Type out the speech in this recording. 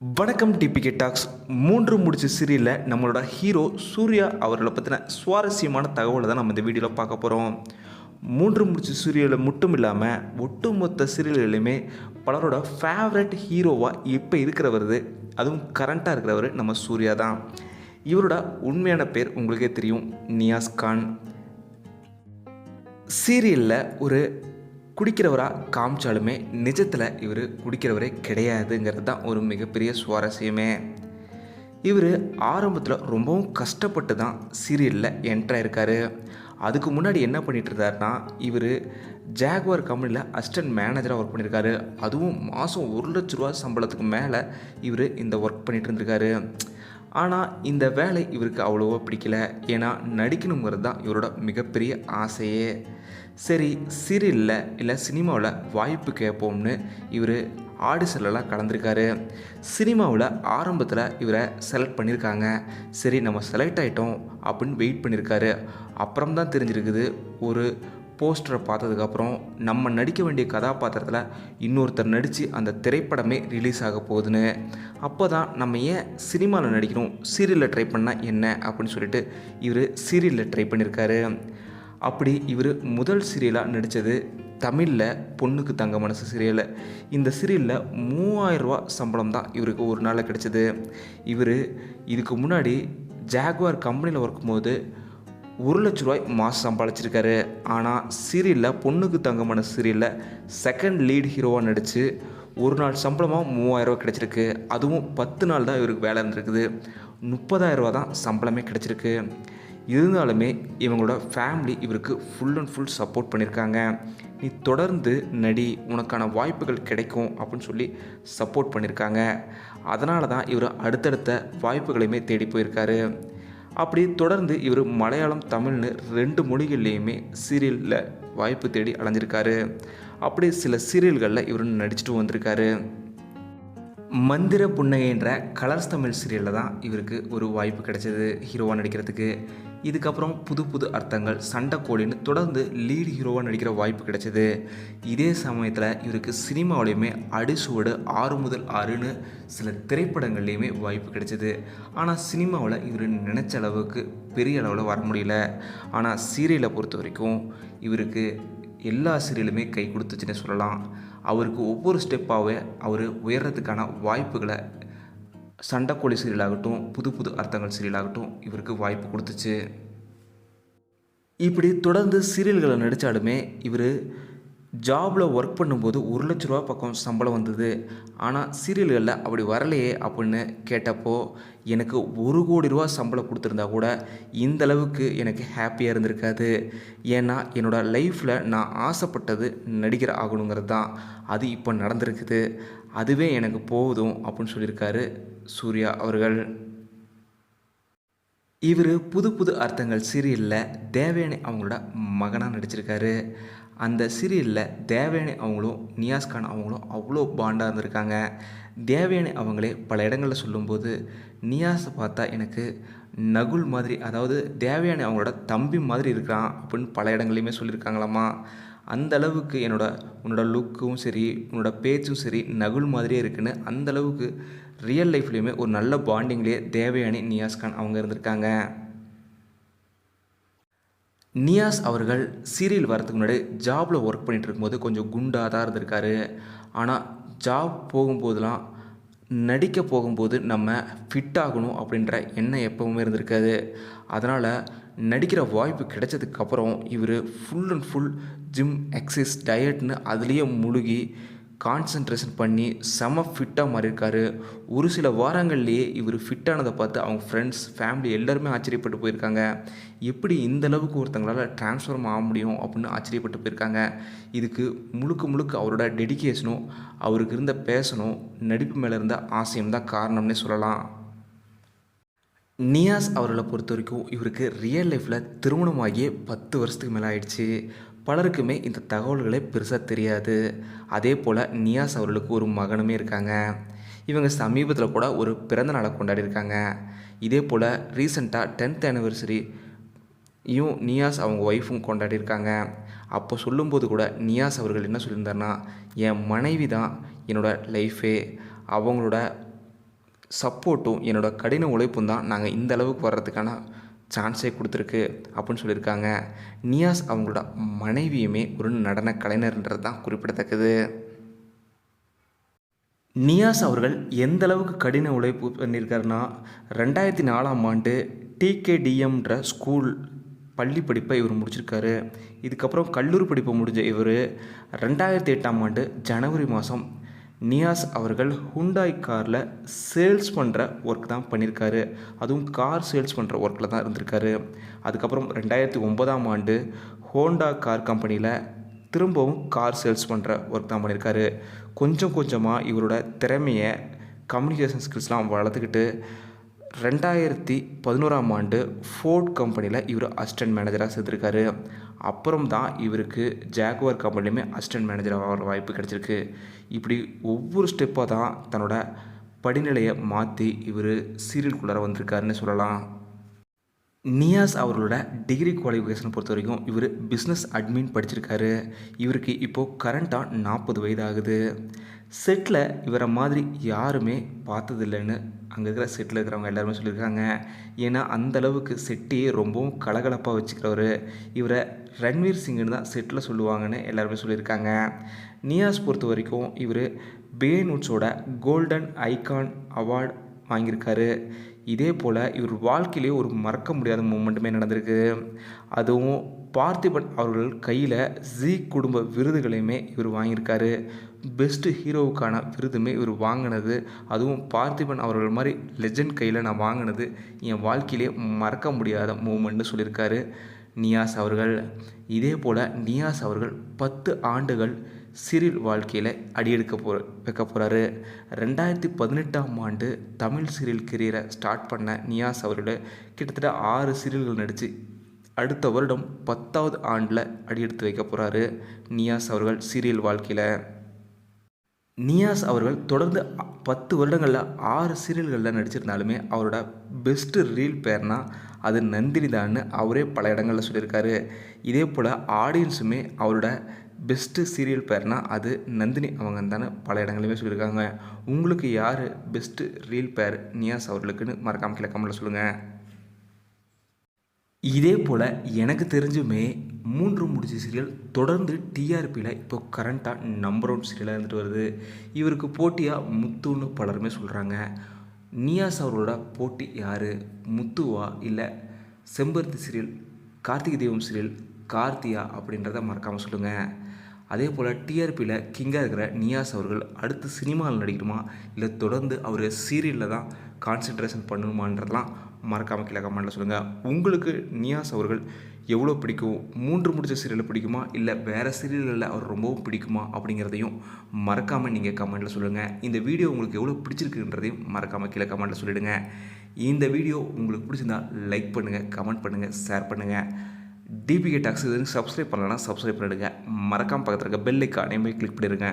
வணக்கம் DPK tax. மூன்று முடிச்சு சீரியலில் நம்மளோட ஹீரோ சூர்யா அவர்களை பற்றின சுவாரஸ்யமான தகவலை தான் நம்ம இந்த வீடியோவில் பார்க்க போகிறோம். மூன்று முடிச்சு சீரியலில் மட்டும் இல்லாமல் ஒட்டுமொத்த சீரியல்லையுமே பலரோட ஃபேவரட் ஹீரோவாக இப்போ இருக்கிறவர், அதுவும் கரண்ட்டாக இருக்கிறவர் நம்ம சூர்யா தான். இவரோட உண்மையான பேர் உங்களுக்கே தெரியும், நியாஸ் கான். சீரியலில் ஒரு குடிக்கிறவராக காமிச்சாலுமே நிஜத்தில் இவர் குடிக்கிறவரே கிடையாதுங்கிறது தான் ஒரு மிகப்பெரிய சுவாரஸ்யமே. இவர் ஆரம்பத்தில் ரொம்பவும் கஷ்டப்பட்டு தான் சீரியலில் என்ட்ராயிருக்காரு. அதுக்கு முன்னாடி என்ன பண்ணிகிட்டு இருந்தாருன்னா, இவர் ஜாகுவார் கம்பெனியில் அசிஸ்டன்ட் மேனேஜராக ஒர்க் பண்ணியிருக்காரு. அதுவும் மாதம் 1,00,000 சம்பளத்துக்கு மேலே இவர் இந்த ஒர்க் பண்ணிகிட்டு இருந்திருக்காரு. ஆனால் இந்த வேலை இவருக்கு அவ்வளோவா பிடிக்கல. ஏன்னா நடிக்கணுங்கிறது தான் இவரோட மிகப்பெரிய ஆசையே. சரி, சீரியலில் இல்லை சினிமாவில் வாய்ப்பு கேட்போம்னு இவர் ஆடிஷன்லாம் கலந்துருக்காரு. சினிமாவில் ஆரம்பத்தில் இவரை செலக்ட் பண்ணியிருக்காங்க. சரி, நம்ம செலக்ட் ஆகிட்டோம் அப்படின்னு வெயிட் பண்ணியிருக்காரு. அப்புறம் தான் தெரிஞ்சிருக்குது, ஒரு போஸ்டரை பார்த்ததுக்கப்புறம் நம்ம நடிக்க வேண்டிய கதாபாத்திரத்தில் இன்னொருத்தர் நடித்து அந்த திரைப்படமே ரிலீஸ் ஆக போகுதுன்னு. அப்போ தான் நம்ம ஏன் சினிமாவில் நடிக்கணும், சீரியலில் ட்ரை பண்ணால் என்ன அப்படின்னு சொல்லிட்டு இவர் சீரியலில் ட்ரை பண்ணியிருக்காரு. அப்படி இவர் முதல் சீரியலாக நடித்தது தமிழில் பொண்ணுக்கு தங்க மனசு சீரியல். இந்த சீரியலில் 3000 ரூபா சம்பளம் தான் இவருக்கு ஒரு நாளில் கிடச்சிது. இவர் இதுக்கு முன்னாடி ஜாகுவார் கம்பெனியில் ஒர்க்கும் போது 1,00,000 மாதம் சம்பாதிச்சிருக்காரு. ஆனால் சீரியலில் பொண்ணுக்கு தங்க மனசு சீரியலில் செகண்ட் லீட் ஹீரோவாக நடித்து ஒரு நாள் சம்பளமாக 3000 ரூபா கிடச்சிருக்கு. அதுவும் 10 நாள் தான் இவருக்கு வேலை இருந்திருக்குது. 30,000 ரூபா தான் சம்பளமே கிடச்சிருக்கு. இருந்தாலுமே இவங்களோட ஃபேமிலி இவருக்கு ஃபுல் அண்ட் ஃபுல் சப்போர்ட் பண்ணியிருக்காங்க. நீ தொடர்ந்து நடி, உனக்கான வாய்ப்புகள் கிடைக்கும் அப்படின்னு சொல்லி சப்போர்ட் பண்ணியிருக்காங்க. அதனால தான் இவர் அடுத்தடுத்த வாய்ப்புகளையுமே தேடி போயிருக்காரு. அப்படி தொடர்ந்து இவர் மலையாளம், தமிழ்னு 2 மொழிகள்லேயுமே சீரியலில் வாய்ப்பு தேடி அலைஞ்சிருக்காரு. அப்படி சில சீரியல்களில் இவர் நடிச்சிட்டு வந்திருக்காரு. மந்திர புன்னகைன்ற கலர்ஸ் தமிழ் சீரியலில் தான் இவருக்கு ஒரு வாய்ப்பு கிடைச்சது ஹீரோவாக நடிக்கிறதுக்கு. இதுக்கப்புறம் புது புது அர்த்தங்கள், சண்டைக்கோழின்னு தொடர்ந்து லீட் ஹீரோவாக நடிக்கிற வாய்ப்பு கிடைச்சது. இதே சமயத்தில் இவருக்கு சினிமாவிலையுமே அடிசுவடு 6 முதல் 6ன்னு சில திரைப்படங்கள்லேயுமே வாய்ப்பு கிடைச்சது. ஆனால் சினிமாவில் இவர் நினச்ச அளவுக்கு பெரிய அளவில் வர முடியல. ஆனால் சீரியலை பொறுத்த வரைக்கும் இவருக்கு எல்லா சீரியலுமே கை கொடுத்துச்சுன்னு சொல்லலாம். அவருக்கு ஒவ்வொரு ஸ்டெப்பாகவே அவர் உயர்றதுக்கான வாய்ப்புகளை சண்டைக்கோழி சீரியலாகட்டும், புது புது அர்த்தங்கள் சீரியலாகட்டும் இவருக்கு வாய்ப்பு கொடுத்துச்சு. இப்படி தொடர்ந்து சீரியல்களை நடித்தாலுமே இவர் ஜாபில் ஒர்க் பண்ணும்போது 1,00,000 ரூபா பக்கம் சம்பளம் வந்தது. ஆனால் சீரியல்களில் அப்படி வரலையே அப்படின்னு கேட்டப்போ, எனக்கு 1,00,00,000 ரூபா சம்பளம் கொடுத்துருந்தா கூட இந்தளவுக்கு எனக்கு ஹாப்பியாக இருந்திருக்காது. ஏன்னா என்னோடய லைஃப்பில் நான் ஆசைப்பட்டது நடிகர் ஆகணுங்கிறது தான். அது இப்போ நடந்திருக்குது. அதுவே எனக்கு போதும் அப்படின்னு சொல்லியிருக்காரு சூர்யா அவர்கள். இவர் புது புது அர்த்தங்கள் சீரியலில் தேவயானி அவங்களோட மகனாக நடிச்சிருக்காரு. அந்த சீரியலில் தேவயானி அவங்களும் நியாஸ் கான் அவங்களும் அவ்வளோ பாண்டாக இருந்திருக்காங்க. தேவயானி அவங்களே பல இடங்களில் சொல்லும்போது, நியாஸை பார்த்தா எனக்கு நகுல் மாதிரி, அதாவது தேவயானி அவங்களோட தம்பி மாதிரி இருக்கிறான் அப்படின்னு பல இடங்களையுமே சொல்லியிருக்காங்களாம்மா. அந்த அளவுக்கு உன்னோட லுக்கும் சரி, உன்னோட பேச்சும் சரி நகுல் மாதிரியே இருக்குன்னு அந்தளவுக்கு ரியல் லைஃப்லேயுமே ஒரு நல்ல பாண்டிங்லேயே தேவயானி, நியாஸ் கான் அவங்க இருந்திருக்காங்க. நியாஸ் அவர்கள் சீரியல் வரதுக்கு முன்னாடி ஜாபில் ஒர்க் பண்ணிகிட்டு இருக்கும்போது கொஞ்சம் குண்டாக தான் இருந்திருக்காரு. ஆனால் ஜாப் போகும்போதெல்லாம், நடிக்க போகும்போது நம்ம ஃபிட் ஆகணும் அப்படின்ற எண்ணம் எப்போவுமே இருந்திருக்காது. அதனால் நடிக்கிற வாய்ப்பு கிடைச்சதுக்கப்புறம் இவர் full and full gym, exercise, டயட்னு அதுலேயே முழுகி கான்சன்ட்ரேஷன் பண்ணி செம ஃபிட்டாக மாறியிருக்காரு. ஒரு சில வாரங்கள்லேயே இவர் ஃபிட்டானதை பார்த்து அவங்க ஃப்ரெண்ட்ஸ், ஃபேமிலி எல்லாருமே ஆச்சரியப்பட்டு போயிருக்காங்க. எப்படி இந்தளவுக்கு ஒருத்தங்களால் ட்ரான்ஸ்ஃபார்ம் ஆக முடியும் அப்படின்னு ஆச்சரியப்பட்டு போயிருக்காங்க. இதுக்கு முழுக்க முழுக்க அவரோட டெடிகேஷனும், அவருக்கு இருந்த பேஷனும், நடிப்பு மேலே இருந்த ஆசையும் தான் காரணம்னே சொல்லலாம். நியாஸ் அவர்களை பொறுத்த வரைக்கும் இவருக்கு ரியல் லைஃப்பில் திருமணமாகியே 10 வருஷத்துக்கு மேலே ஆயிடுச்சு. பலருக்குமே இந்த தகவல்களே பெருசாக தெரியாது. அதே போல் நியாஸ் அவர்களுக்கு ஒரு மகனுமே இருக்காங்க. இவங்க சமீபத்தில் கூட ஒரு பிறந்த நாளை கொண்டாடியிருக்காங்க. இதே போல் ரீசெண்டாக 10th ஆனிவர்சரியும் நியாஸ் அவங்க ஒய்ஃபும் கொண்டாடியிருக்காங்க. அப்போ சொல்லும்போது கூட நியாஸ் அவர்கள் என்ன சொல்லியிருந்தாருன்னா, என் மனைவி தான் என்னோடய லைஃபே, அவங்களோட சப்போர்ட்டும் என்னோட கடின உழைப்பும் தான் நாங்கள் இந்த அளவுக்கு வர்றதுக்கான சான்ஸே கொடுத்துருக்கு அப்படின்னு சொல்லியிருக்காங்க. நியாஸ் அவங்களோட மனைவியுமே ஒரு நடன கலைஞர்ன்றது தான் குறிப்பிடத்தக்கது. நியாஸ் அவர்கள் எந்த அளவுக்கு கடின உழைப்பு பண்ணியிருக்காருன்னா 2004ஆம் ஆண்டு டிகேடிஎம்ன்ற ஸ்கூல் பள்ளி படிப்பை இவர் முடிச்சிருக்காரு. இதுக்கப்புறம் கல்லூரி படிப்பை முடிஞ்ச இவர் 2008ஆம் ஆண்டு ஜனவரி மாதம் நியாஸ் அவர்கள் ஹுண்டாய் காரில் சேல்ஸ் பண்ணுற ஒர்க் தான் பண்ணியிருக்காரு. அதுவும் கார் சேல்ஸ் பண்ணுற ஒர்க்கில் தான் இருந்திருக்காரு. அதுக்கப்புறம் 2009ஆம் ஆண்டு ஹோண்டா கார் கம்பெனியில் திரும்பவும் கார் சேல்ஸ் பண்ணுற ஒர்க் தான் பண்ணியிருக்காரு. கொஞ்சம் கொஞ்சமாக இவரோட திறமையை கம்யூனிகேஷன் ஸ்கில்ஸ்லாம் வளர்த்துக்கிட்டு 2011ஆம் ஆண்டு ஃபோர்ட் கம்பெனியில் இவர் அசிஸ்டன்ட் மேனேஜராக சேர்த்துருக்காரு. அப்புறம் தான் இவருக்கு ஜாகுவார் கம்பெனிலுமே அசிஸ்டன்ட் மேனேஜராக வர வாய்ப்பு கிடச்சிருக்கு. இப்படி ஒவ்வொரு ஸ்டெப்பாக தான் தன்னோட படிநிலையை மாற்றி இவர் சீரியல்குள்ளார வந்திருக்காருன்னு சொல்லலாம். நியாஸ் அவர்களோட டிகிரி குவாலிஃபிகேஷனை பொறுத்த வரைக்கும் இவர் பிஸ்னஸ் அட்மின் படிச்சிருக்காரு. இவருக்கு இப்போது கரண்ட்டாக 40 வயது ஆகுது. செட்டில் இவரை மாதிரி யாருமே பார்த்ததில்லைன்னு அங்கே இருக்கிற செட்டில் இருக்கிறவங்க எல்லாருமே சொல்லியிருக்காங்க. ஏன்னா அந்தளவுக்கு செட்டையே ரொம்பவும் கலகலப்பாக வச்சுக்கிறவர். இவரை ரன்வீர் சிங்குன்னு தான் செட்டில் சொல்லுவாங்கன்னு எல்லாருமே சொல்லியிருக்காங்க. நியாஸ் பொறுத்த வரைக்கும் இவர் பேன்வுட்ஸோட கோல்டன் ஐகான் அவார்டு வாங்கியிருக்காரு. இதே போல் இவர் வாழ்க்கையிலே ஒரு மறக்க முடியாத மூமெண்ட்டுமே நடந்திருக்கு. அதுவும் பார்த்திபன் அவர்கள் கையில் ஜீ குடும்ப விருதுகளையுமே இவர் வாங்கியிருக்காரு. பெஸ்ட்டு ஹீரோவுக்கான விருதுமே இவர் வாங்கினது, அதுவும் பார்த்திபன் அவர்கள் மாதிரி லெஜண்ட் கையில் நான் வாங்கினது என் வாழ்க்கையிலே மறக்க முடியாத மூமெண்ட்னு சொல்லியிருக்காரு நியாஸ் அவர்கள். இதே போல் நியாஸ் அவர்கள் 10 ஆண்டுகள் சீரியல் வாழ்க்கையில் வைக்க போகிறாரு. 2018ஆம் ஆண்டு தமிழ் சீரியல் கெரியரை ஸ்டார்ட் பண்ண நியாஸ் அவர்கள் கிட்டத்தட்ட 6 சீரியல்கள் நடித்து அடுத்த வருடம் 10வது ஆண்டில் அடியெடுத்து வைக்க போகிறாரு நியாஸ் அவர்கள் சீரியல் வாழ்க்கையில். நியாஸ் அவர்கள் தொடர்ந்து 10 வருடங்களில் 6 சீரியல்களில் நடிச்சிருந்தாலுமே அவரோட பெஸ்ட்டு ரீல் பேர்னால் அது நந்தினி தான்னு அவரே பல இடங்களில் சொல்லியிருக்காரு. இதே போல் ஆடியன்ஸுமே அவரோட பெஸ்ட்டு சீரியல் பேர்னால் அது நந்தினி அவங்க தானே பல இடங்களையுமே சொல்லியிருக்காங்க. உங்களுக்கு யார் பெஸ்ட்டு ரீல் பேர் நியாஸ் அவர்களுக்குன்னு மறக்காமல் கீழே கமெண்ட்டில் சொல்லுங்கள். இதே போல் எனக்கு தெரிஞ்சுமே 3 முடிச்சு சீரியல் தொடர்ந்து டிஆர்பியில் இப்போ கரண்ட்டாக நம்பர் 1 சீரியலாக இருந்துட்டு வருது. இவருக்கு போட்டியாக முத்துன்னு பலருமே சொல்கிறாங்க. நியாஸ் அவர்களோட போட்டி யார், முத்துவா இல்லை செம்பருத்தி சீரியல், கார்த்திகை தீபம் சீரியல், கார்த்தியா அப்படின்றத மறக்காமல் சொல்லுங்கள். அதே போல் டிஆர்பியில் கிங்காக இருக்கிற நியாஸ் அவர்கள் அடுத்து சினிமாவில் நடிக்கணுமா இல்லை தொடர்ந்து அவர் சீரியலில் தான் கான்சென்ட்ரேஷன் பண்ணணுமான்றதெல்லாம் மறக்காமல் கீழே கமெண்ட்டில் சொல்லுங்கள். உங்களுக்கு நியாஸ் அவர்கள் எவ்வளோ பிடிக்கும், 3 முடிச்ச சீரியலில் பிடிக்குமா இல்லை வேறு சீரியல்களில் அவர் ரொம்பவும் பிடிக்குமா அப்படிங்கிறதையும் மறக்காமல் நீங்கள் கமெண்ட்டில் சொல்லுங்கள். இந்த வீடியோ உங்களுக்கு எவ்வளோ பிடிச்சிருக்குன்றதையும் மறக்காமல் கீழே கமெண்ட்டில் சொல்லிவிடுங்க. இந்த வீடியோ உங்களுக்கு பிடிச்சிருந்தா லைக் பண்ணுங்கள், கமெண்ட் பண்ணுங்கள், ஷேர் பண்ணுங்கள். டிபிகே டாக்ஸ் சப்ஸ்கிரைப் பண்ணலன்னா சப்ஸ்கிரைப் பண்ணிடுங்க. மறக்காமல் பக்கத்தில் இருக்க பெல் ஐக்கானையுமே கிளிக் பண்ணிடுங்க.